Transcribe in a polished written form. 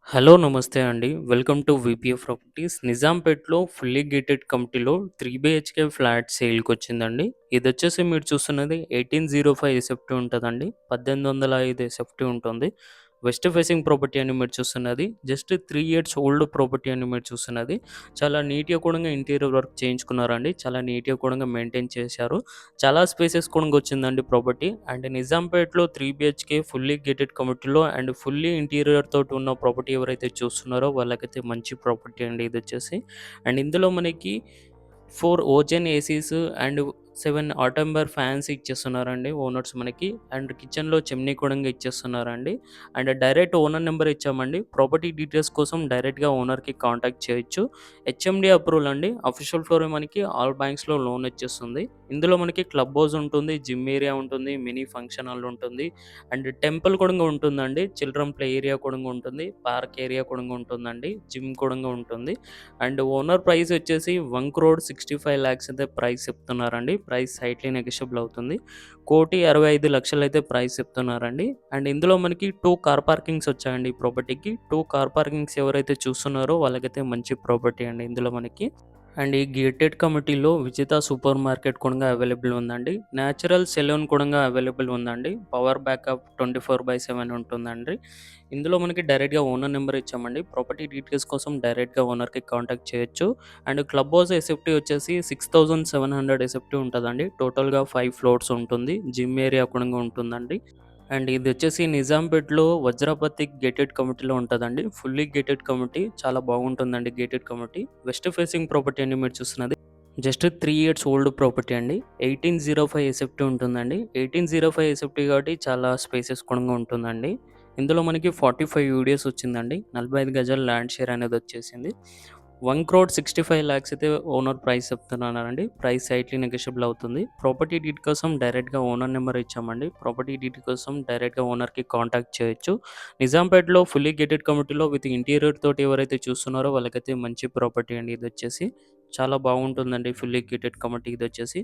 Hello! నమస్తే అండి. Welcome to VPF properties. నిజాంపేట్‌లో ఫుల్లీ గేటెడ్ కమ్యూనిటీలో 3 బీహెచ్‌కే ఫ్లాట్ సేల్‌కొచ్చిందండి. ఇదొచ్చేసి మీరు చూస్తున్నది 1805 ఎస్ఎఫ్టీ ఉంటదండి. 1805 ఎస్ఎఫ్టీ ఉంటుంది. వెస్ట్ ఫేసింగ్ ప్రాపర్టీ అని మీరు చూస్తున్నది. జస్ట్ 3 ఇయర్స్ ఓల్డ్ ప్రాపర్టీ అని మీరు చూస్తున్నది. చాలా నీట్‌గా కూడంగా ఇంటీరియర్ వర్క్ చేయించుకున్నారండి. చాలా నీట్‌గా కూడంగా మెయింటైన్ చేశారు. చాలా స్పేసెస్ కూడంగా వచ్చిందండి ప్రాపర్టీ. అండ్ నిజాంపేట్‌లో 3 బీహెచ్‌కే ఫుల్లీ గేటెడ్ కమ్యూనిటీలో అండ్ ఫుల్లీ ఇంటీరియర్ తోటి ఉన్న ప్రాపర్టీ ఎవరైతే చూస్తున్నారో వాళ్ళకైతే మంచి ప్రాపర్టీ అండి ఇదొచ్చేసి. అండ్ ఇందులో మనకి 4 ఓజన్ ఏసీస్ అండ్ 7 ఆటోంబర్ ఫ్యాన్స్ ఇచ్చేస్తున్నారండి ఓనర్స్ మనకి. అండ్ కిచెన్‌లో చిమ్నీ కూడంగా ఇచ్చేస్తున్నారండి. అండ్ డైరెక్ట్ ఓనర్ నంబర్ ఇచ్చామండి. ప్రాపర్టీ డీటెయిల్స్ కోసం డైరెక్ట్‌గా ఓనర్‌కి కాంటాక్ట్ చేయొచ్చు. హెచ్ఎండీ అప్రూవల్ అండి. అఫీషియల్ ఫ్లోర్ మనకి ఆల్ బ్యాంక్స్‌లో లోన్ వచ్చేస్తుంది. ఇందులో మనకి క్లబ్ హౌస్ ఉంటుంది, జిమ్ ఏరియా ఉంటుంది, మినీ ఫంక్షన్ హాల్ ఉంటుంది. అండ్ టెంపుల్ కూడంగా ఉంటుందండి. చిల్డ్రన్ ప్లే ఏరియా కూడంగా ఉంటుంది. పార్క్ ఏరియా కూడంగా ఉంటుందండి. జిమ్ కూడంగా ఉంటుంది. అండ్ ఓనర్ ప్రైస్ వచ్చేసి 1,65,00,000 అయితే ప్రైస్ చెప్తున్నారండి. ప్రైస్ స్లైట్‌లీ నెగోషియబుల్ అవుతుంది. 1,65,00,000 అయితే ప్రైస్ చెప్తున్నారండి. అండ్ ఇందులో మనకి 2 కార్ పార్కింగ్స్ వచ్చాయండి ఈ ప్రాపర్టీకి. 2 కార్ పార్కింగ్స్ ఎవరైతే చూస్తున్నారో వాళ్ళకైతే మంచి ప్రాపర్టీ అండి ఇందులో మనకి. అండ్ ఈ గేటెడ్ కమ్యూనిటీలో విజిత సూపర్ మార్కెట్ కూడా అవైలబుల్ ఉందండి. నేచురల్ సెలూన్ కూడా అవైలబుల్ ఉందండి. పవర్ బ్యాకప్ 24/7 ఉంటుందండి. ఇందులో మనకి డైరెక్ట్‌గా ఓనర్ నెంబర్ ఇచ్చామండి. ప్రాపర్టీ డీటెయిల్స్ కోసం డైరెక్ట్‌గా ఓనర్‌కి కాంటాక్ట్ చేయొచ్చు. అండ్ క్లబ్ హౌస్ ఎస్ఎఫ్టీ వచ్చేసి 6,700 ఎస్ఎఫ్టీ ఉంటదండి. టోటల్‌గా 5 ఫ్లోర్స్ ఉంటుంది. జిమ్ ఏరియా కూడా ఉంటుందండి. అండ్ ఇదొచ్చేసి నిజాంపేట్‌లో వజ్రపతి గేటెడ్ కమ్యూనిటీలో ఉంటదండి. Fully gated community. చాలా బాగుంటుందండి gated community. West facing property అండి మీరు చూస్తున్నది. జస్ట్ 3 ఇయర్స్ ఓల్డ్ ప్రాపర్టీ అండి. 1805 ఎస్ఎఫ్టీ ఉంటుందండి. 1805 ఎస్ఎఫ్టీ కాబట్టి చాలా స్పేసెస్ కూడా ఉంటుందండి. ఇందులో మనకి 45 యూడిఎస్ వచ్చిందండి. 45 గజాల ల్యాండ్ షేర్ అనేదొచ్చేసింది. 1,65,00,000 అయితే ఓనర్ ప్రైస్ చెప్తున్నారండి. ప్రైస్ స్లైట్‌లీ నెగోషియబుల్ అవుతుంది. ప్రాపర్టీ డీడ్ కోసం డైరెక్ట్‌గా ఓనర్ నెంబర్ ఇచ్చామండి. ప్రాపర్టీ డీడ్ కోసం డైరెక్ట్‌గా ఓనర్‌కి కాంటాక్ట్ చేయొచ్చు. నిజాంపేట్‌లో ఫుల్లీ గేటెడ్ కమ్యూనిటీలో విత్ ఇంటీరియర్ తోటి ఎవరైతే చూస్తున్నారో వాళ్ళకైతే మంచి ప్రాపర్టీ అండి ఇదొచ్చేసి. చాలా బాగుంటుందండి ఫుల్లీ గేటెడ్ కమ్యూనిటీ ఇదొచ్చేసి.